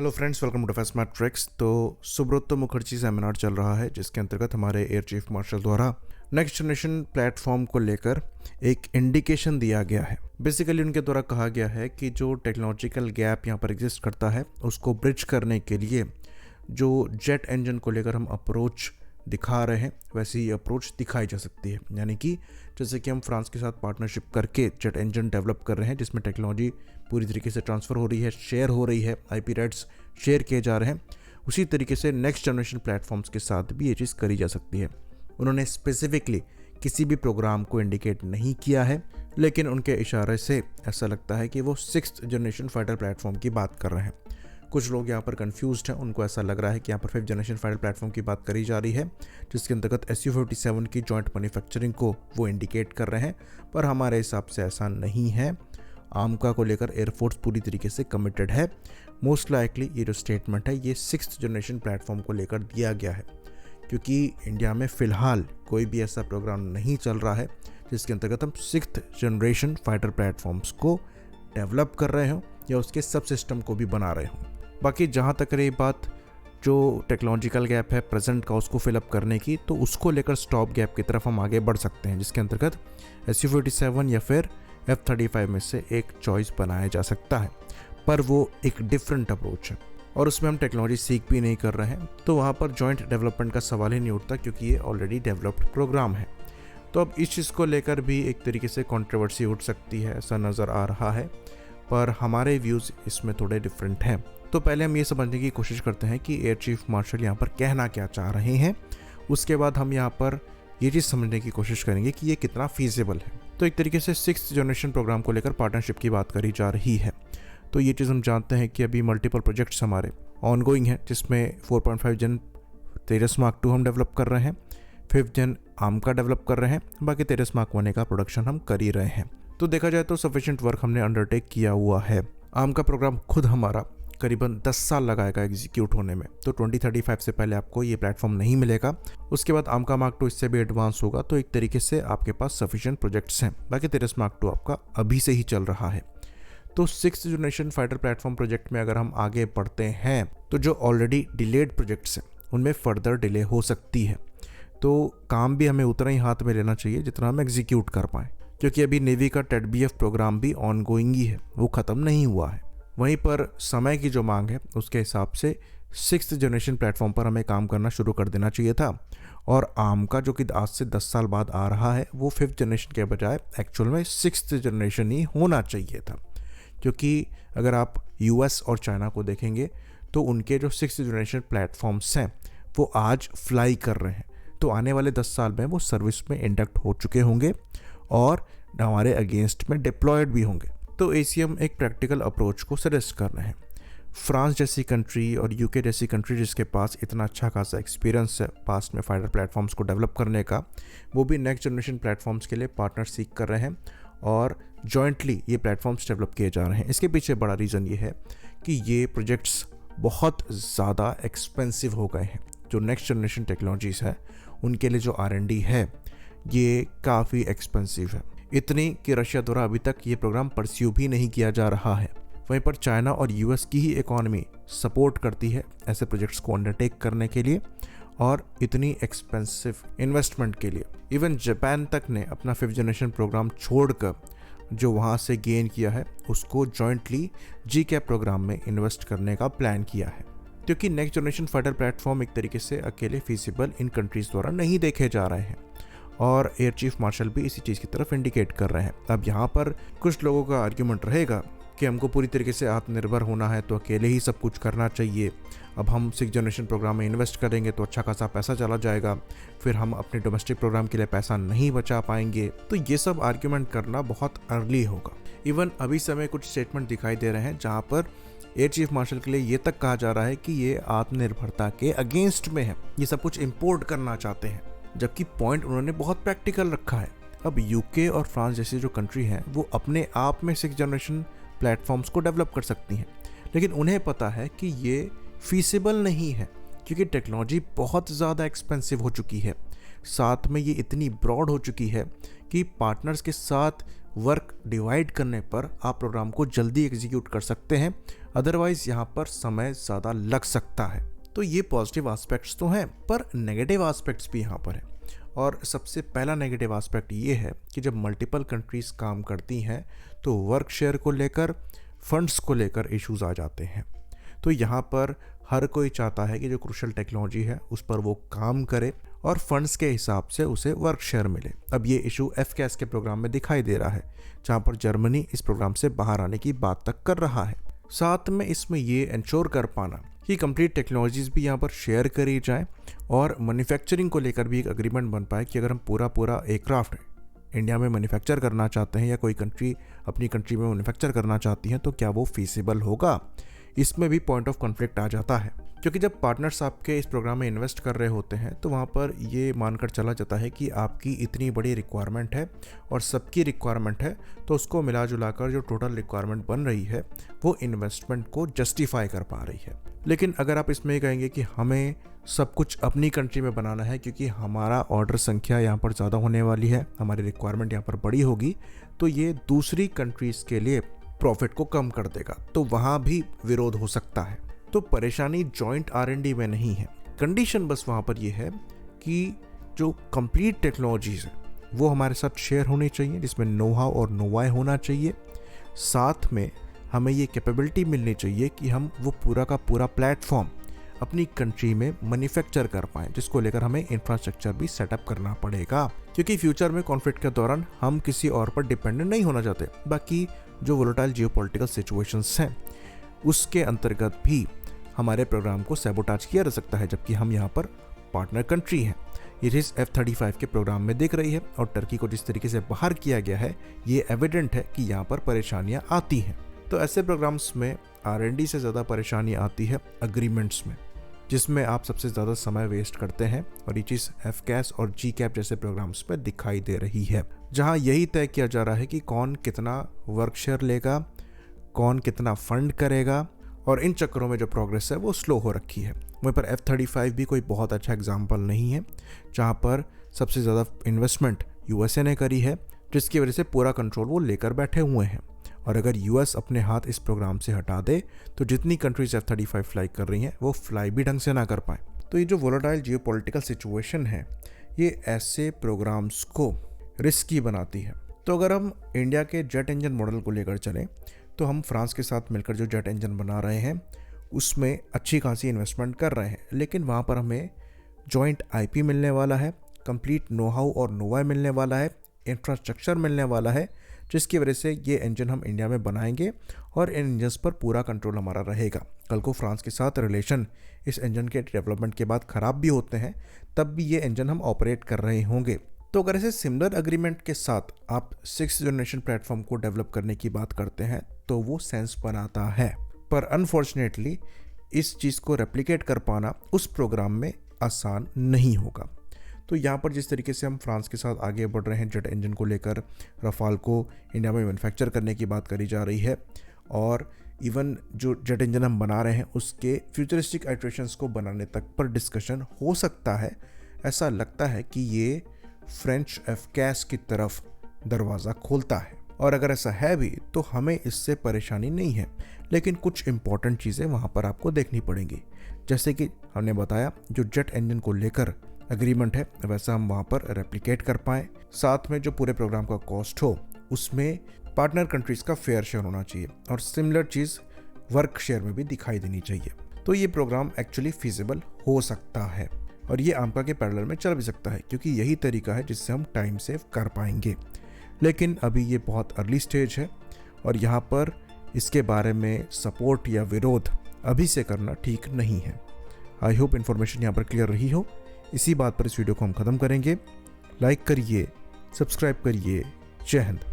Hello friends, welcome to defence matrix. तो Subroto Mukherjee seminar चल रहा है जिसके अंतर्गत हमारे एयर चीफ मार्शल द्वारा नेक्स्ट जनरेशन प्लेटफॉर्म को लेकर एक इंडिकेशन दिया गया है। बेसिकली उनके द्वारा कहा गया है कि जो टेक्नोलॉजिकल गैप यहाँ पर एग्जिस्ट करता है उसको ब्रिज करने के लिए जो जेट इंजन को लेकर हम अप्रोच दिखा रहे हैं वैसी ही अप्रोच दिखाई जा सकती है। यानी कि जैसे कि हम फ्रांस के साथ पार्टनरशिप करके जेट इंजन डेवलप कर रहे हैं जिसमें टेक्नोलॉजी पूरी तरीके से ट्रांसफ़र हो रही है, शेयर हो रही है, आईपी राइट्स शेयर किए जा रहे हैं, उसी तरीके से नेक्स्ट जनरेशन प्लेटफॉर्म्स के साथ भी ये चीज़ करी जा सकती है। उन्होंने स्पेसिफिकली किसी भी प्रोग्राम को इंडिकेट नहीं किया है, लेकिन उनके इशारे से ऐसा लगता है कि वो 6th जनरेशन फाइटर प्लेटफॉर्म की बात कर रहे हैं। कुछ लोग यहाँ पर कंफ्यूज्ड हैं, उनको ऐसा लग रहा है कि यहाँ पर 5th जनरेशन फाइटर प्लेटफॉर्म की बात करी जा रही है जिसके अंतर्गत Su-57 की जॉइंट मैन्युफैक्चरिंग को वो इंडिकेट कर रहे हैं, पर हमारे हिसाब से ऐसा नहीं है। आमका को लेकर एयरफोर्स पूरी तरीके से कमिटेड है। मोस्ट लाइकली ये जो स्टेटमेंट है ये 6th जनरेशन प्लेटफॉर्म को लेकर दिया गया है, क्योंकि इंडिया में फ़िलहाल कोई भी ऐसा प्रोग्राम नहीं चल रहा है जिसके अंतर्गत हम 6th जनरेशन फाइटर प्लेटफॉर्म्स को डेवलप कर रहे हों या उसके सब सिस्टम को भी बना रहे हों। बाकी जहाँ तक रही बात जो टेक्नोलॉजिकल गैप है प्रेजेंट का उसको फिलअप करने की, तो उसको लेकर स्टॉप गैप की तरफ हम आगे बढ़ सकते हैं जिसके अंतर्गत Su-57 या फिर F-35 में से एक चॉइस बनाया जा सकता है, पर वो एक डिफरेंट अप्रोच है और उसमें हम टेक्नोलॉजी सीख भी नहीं कर रहे हैं, तो वहाँ पर जॉइंट डेवलपमेंट का सवाल ही नहीं उठता क्योंकि ये ऑलरेडी डेवलप्ड प्रोग्राम है। तो अब इस चीज़ को लेकर भी एक तरीके से कंट्रोवर्सी उठ सकती है, ऐसा नज़र आ रहा है, पर हमारे व्यूज़ इसमें थोड़े डिफरेंट हैं। तो पहले हम ये समझने की कोशिश करते हैं कि एयर चीफ मार्शल यहाँ पर कहना क्या चाह रहे हैं, उसके बाद हम यहाँ पर ये चीज़ समझने की कोशिश करेंगे कि ये कितना फीजिबल है। तो एक तरीके से 6th जनरेशन प्रोग्राम को लेकर पार्टनरशिप की बात करी जा रही है। तो ये चीज़ हम जानते हैं कि अभी मल्टीपल प्रोजेक्ट्स हमारे ऑनगोइंग हैं जिसमें 4.5 जन तेजस मार्क 2 हम डेवलप कर रहे हैं, 5th जन आमका डेवलप कर रहे हैं, बाकी तेजस मार्क 1 का प्रोडक्शन हम कर ही रहे हैं। तो देखा जाए तो सफिशिएंट वर्क हमने अंडरटेक किया हुआ है। आमका प्रोग्राम खुद हमारा करीबन 10 साल लगाएगा एग्जीक्यूट होने में, तो 2035 से पहले आपको ये प्लेटफॉर्म नहीं मिलेगा। उसके बाद आमका मार्क 2 इससे भी एडवांस होगा, तो एक तरीके से आपके पास सफिशिएंट प्रोजेक्ट्स हैं। बाकी तेजस मार्क 2 आपका अभी से ही चल रहा है। तो 6th generation fighter platform project में अगर हम आगे बढ़ते हैं तो जो ऑलरेडी डिलेड प्रोजेक्ट्स हैं उनमें फर्दर डिले हो सकती है। तो काम भी हमें उतना ही हाथ में लेना चाहिए जितना हम एग्जीक्यूट कर पाएँ, क्योंकि अभी नेवी का TEDBF प्रोग्राम भी ऑनगोइंग ही है, वो ख़त्म नहीं हुआ है। वहीं पर समय की जो मांग है उसके हिसाब से 6th जनरेशन प्लेटफॉर्म पर हमें काम करना शुरू कर देना चाहिए था, और आमका जो कि आज से 10 साल बाद आ रहा है वो 5th जनरेशन के बजाय एक्चुअल में 6th जनरेशन ही होना चाहिए था। क्योंकि अगर आप US और चाइना को देखेंगे तो उनके जो 6th जनरेशन प्लेटफॉर्म्स हैं वो आज फ्लाई कर रहे हैं, तो आने वाले 10 साल में वो सर्विस में इंडक्ट हो चुके होंगे और हमारे अगेंस्ट में डिप्लॉयड भी होंगे। तो ACM एक प्रैक्टिकल अप्रोच को सजेस्ट कर रहे हैं। फ्रांस जैसी कंट्री और UK जैसी कंट्री जिसके पास इतना अच्छा खासा एक्सपीरियंस है पास्ट में फाइटर प्लेटफॉर्म्स को डेवलप करने का, वो भी नेक्स्ट जनरेशन प्लेटफॉर्म्स के लिए पार्टनर सीख कर रहे हैं और जॉइंटली ये प्लेटफॉर्म्स डेवलप किए जा रहे हैं। इसके पीछे बड़ा रीज़न ये है कि ये प्रोजेक्ट्स बहुत ज़्यादा एक्सपेंसिव हो गए हैं। जो नेक्स्ट जनरेशन टेक्नोलॉजीज़ है उनके लिए जो R&D है ये काफ़ी एक्सपेंसिव है, इतनी कि रशिया द्वारा अभी तक ये प्रोग्राम परस्यू भी नहीं किया जा रहा है। वहीं पर चाइना और US की ही इकॉनमी सपोर्ट करती है ऐसे प्रोजेक्ट्स को अंडरटेक करने के लिए और इतनी एक्सपेंसिव इन्वेस्टमेंट के लिए। इवन जापान तक ने अपना 5th जनरेशन प्रोग्राम छोड़कर जो वहाँ से गेन किया है उसको जॉइंटली GCAP प्रोग्राम में इन्वेस्ट करने का प्लान किया है, क्योंकि नेक्स्ट जनरेशन फाइटर प्लेटफॉर्म एक तरीके से अकेले फीसिबल इन कंट्रीज़ द्वारा नहीं देखे जा रहे हैं और एयर चीफ मार्शल भी इसी चीज़ की तरफ इंडिकेट कर रहे हैं। अब यहाँ पर कुछ लोगों का आर्ग्यूमेंट रहेगा कि हमको पूरी तरीके से आत्मनिर्भर होना है तो अकेले ही सब कुछ करना चाहिए, अब हम 6th जनरेशन प्रोग्राम में इन्वेस्ट करेंगे तो अच्छा खासा पैसा चला जाएगा, फिर हम अपने डोमेस्टिक प्रोग्राम के लिए पैसा नहीं बचा पाएंगे। तो ये सब आर्ग्यूमेंट करना बहुत अर्ली होगा। इवन अभी समय कुछ स्टेटमेंट दिखाई दे रहे हैं जहाँ पर एयर चीफ मार्शल के लिए ये तक कहा जा रहा है कि ये आत्मनिर्भरता के अगेंस्ट में है, ये सब कुछ इम्पोर्ट करना चाहते हैं, जबकि पॉइंट उन्होंने बहुत प्रैक्टिकल रखा है। अब UK और फ्रांस जैसी जो कंट्री हैं वो अपने आप में 6th जनरेशन प्लेटफॉर्म्स को डेवलप कर सकती हैं, लेकिन उन्हें पता है कि ये फीसिबल नहीं है, क्योंकि टेक्नोलॉजी बहुत ज़्यादा एक्सपेंसिव हो चुकी है। साथ में ये इतनी ब्रॉड हो चुकी है कि पार्टनर्स के साथ वर्क डिवाइड करने पर आप प्रोग्राम को जल्दी एग्जीक्यूट कर सकते हैं, अदरवाइज़ यहाँ पर समय ज़्यादा लग सकता है। तो ये पॉजिटिव एस्पेक्ट्स तो हैं, पर नेगेटिव एस्पेक्ट्स भी यहाँ पर हैं। और सबसे पहला नेगेटिव एस्पेक्ट ये है कि जब मल्टीपल कंट्रीज़ काम करती हैं तो वर्क शेयर को लेकर, फंड्स को लेकर इश्यूज़ आ जाते हैं। तो यहाँ पर हर कोई चाहता है कि जो क्रूशल टेक्नोलॉजी है उस पर वो काम करे और फंड्स के हिसाब से उसे वर्क शेयर मिले। अब ये इशू FCAS के प्रोग्राम में दिखाई दे रहा है, जहाँ पर जर्मनी इस प्रोग्राम से बाहर आने की बात तक कर रहा है। साथ में इसमें ये इंश्योर कर पाना कि कंप्लीट टेक्नोलॉजीज़ भी यहाँ पर शेयर करी जाएँ और मैन्युफैक्चरिंग को लेकर भी एक एग्रीमेंट बन पाए कि अगर हम पूरा एयरक्राफ्ट इंडिया में मैन्युफैक्चर करना चाहते हैं या कोई कंट्री अपनी कंट्री में मैन्युफैक्चर करना चाहती हैं तो क्या वो फीसिबल होगा। इसमें भी पॉइंट ऑफ कॉन्फ्लिक्ट आ जाता है, क्योंकि जब पार्टनर्स आपके इस प्रोग्राम में इन्वेस्ट कर रहे होते हैं तो वहाँ पर ये मानकर चला जाता है कि आपकी इतनी बड़ी रिक्वायरमेंट है और सबकी रिक्वायरमेंट है, तो उसको मिला जुला कर जो टोटल रिक्वायरमेंट बन रही है वो इन्वेस्टमेंट को जस्टिफाई कर पा रही है। लेकिन अगर आप इसमें कहेंगे कि हमें सब कुछ अपनी कंट्री में बनाना है क्योंकि हमारा ऑर्डर संख्या यहाँ पर ज़्यादा होने वाली है, हमारी रिक्वायरमेंट यहाँ पर बड़ी होगी, तो ये दूसरी कंट्रीज़ के लिए प्रॉफिट को कम कर देगा, तो वहाँ भी विरोध हो सकता है। तो परेशानी जॉइंट R&D में नहीं है, कंडीशन बस वहाँ पर यह है कि जो कंप्लीट टेक्नोलॉजीज़ है वो हमारे साथ शेयर होनी चाहिए, जिसमें नो हाउ और नो वाई होना चाहिए। साथ में हमें ये कैपेबिलिटी मिलनी चाहिए कि हम वो पूरा का पूरा प्लेटफॉर्म अपनी कंट्री में मैन्युफैक्चर कर पाएँ, जिसको लेकर हमें इंफ्रास्ट्रक्चर भी सेटअप करना पड़ेगा, क्योंकि फ्यूचर में कॉन्फ्लिक्ट के दौरान हम किसी और पर डिपेंडेंट नहीं होना चाहते। बाकी जो वोलेटाइल जियोपॉलिटिकल सिचुएशंस हैं उसके अंतर्गत भी हमारे प्रोग्राम को सैबोटाज किया जा सकता है, जबकि हम यहाँ पर पार्टनर कंट्री हैं। ये चीज़ F-35 के प्रोग्राम में दिख रही है और टर्की को जिस तरीके से बाहर किया गया है ये एविडेंट है कि यहाँ पर परेशानियाँ आती हैं। तो ऐसे प्रोग्राम्स में R&D से ज़्यादा परेशानी आती है अग्रीमेंट्स में, जिसमें आप सबसे ज़्यादा समय वेस्ट करते हैं, और ये चीज़ FCAS और GCAP जैसे प्रोग्राम्स पर दिखाई दे रही है, जहाँ यही तय किया जा रहा है कि कौन कितना वर्क शेयर लेगा, कौन कितना फंड करेगा, और इन चक्करों में जो प्रोग्रेस है वो स्लो हो रखी है। वहीं पर F-35 भी कोई बहुत अच्छा एग्जाम्पल नहीं है, जहाँ पर सबसे ज़्यादा इन्वेस्टमेंट USA ने करी है, जिसकी वजह से पूरा कंट्रोल वो लेकर बैठे हुए हैं। और अगर US अपने हाथ इस प्रोग्राम से हटा दे तो जितनी कंट्रीज F-35 फ्लाई कर रही हैं वो फ्लाई भी ढंग से ना कर पाए। तो ये जो वोलेटाइल जियोपॉलिटिकल सिचुएशन है ये ऐसे प्रोग्राम्स को रिस्की बनाती है। तो अगर हम इंडिया के जेट इंजन मॉडल को लेकर चलें तो हम फ्रांस के साथ मिलकर जो जेट इंजन बना रहे हैं उसमें अच्छी खासी इन्वेस्टमेंट कर रहे हैं, लेकिन वहाँ पर हमें जॉइंट IP मिलने वाला है, कंप्लीट नो हाउ और नो वाई मिलने वाला है, इंफ्रास्ट्रक्चर मिलने वाला है, जिसकी वजह से ये इंजन हम इंडिया में बनाएंगे और इन इंजन्स पर पूरा कंट्रोल हमारा रहेगा। कल को फ्रांस के साथ रिलेशन इस इंजन के डेवलपमेंट के बाद ख़राब भी होते हैं, तब भी ये इंजन हम ऑपरेट कर रहे होंगे। तो अगर ऐसे सिमिलर एग्रीमेंट के साथ आप 6th जनरेशन प्लेटफॉर्म को डेवलप करने की बात करते हैं तो वो सेंस बनाता है, पर अनफॉर्चुनेटली इस चीज़ को रेप्लिकेट कर पाना उस प्रोग्राम में आसान नहीं होगा। तो यहाँ पर जिस तरीके से हम फ्रांस के साथ आगे बढ़ रहे हैं जेट इंजन को लेकर, रफाल को इंडिया में मैन्युफैक्चर करने की बात करी जा रही है, और इवन जो जेट इंजन हम बना रहे हैं उसके फ्यूचरिस्टिक आइट्रेशंस को बनाने तक पर डिस्कशन हो सकता है। ऐसा लगता है कि ये फ्रेंच FCAS की तरफ दरवाज़ा खोलता है, और अगर ऐसा है भी तो हमें इससे परेशानी नहीं है, लेकिन कुछ इंपॉर्टेंट चीज़ें वहाँ पर आपको देखनी पड़ेंगी। जैसे कि हमने बताया जो जेट इंजन को लेकर एग्रीमेंट है वैसा हम वहाँ पर रेप्लिकेट कर पाएँ, साथ में जो पूरे प्रोग्राम का कॉस्ट हो उसमें पार्टनर कंट्रीज़ का फेयर शेयर होना चाहिए, और सिमिलर चीज़ वर्क शेयर में भी दिखाई देनी चाहिए। तो ये प्रोग्राम एक्चुअली फिजिबल हो सकता है और ये आमका के पैरेलल में चल भी सकता है, क्योंकि यही तरीका है जिससे हम टाइम सेव कर पाएंगे। लेकिन अभी ये बहुत अर्ली स्टेज है और यहाँ पर इसके बारे में सपोर्ट या विरोध अभी से करना ठीक नहीं है। आई होप इन्फॉर्मेशन यहाँ पर क्लियर रही हो। इसी बात पर इस वीडियो को हम ख़त्म करेंगे। लाइक करिए, सब्सक्राइब करिए। जय हिंद।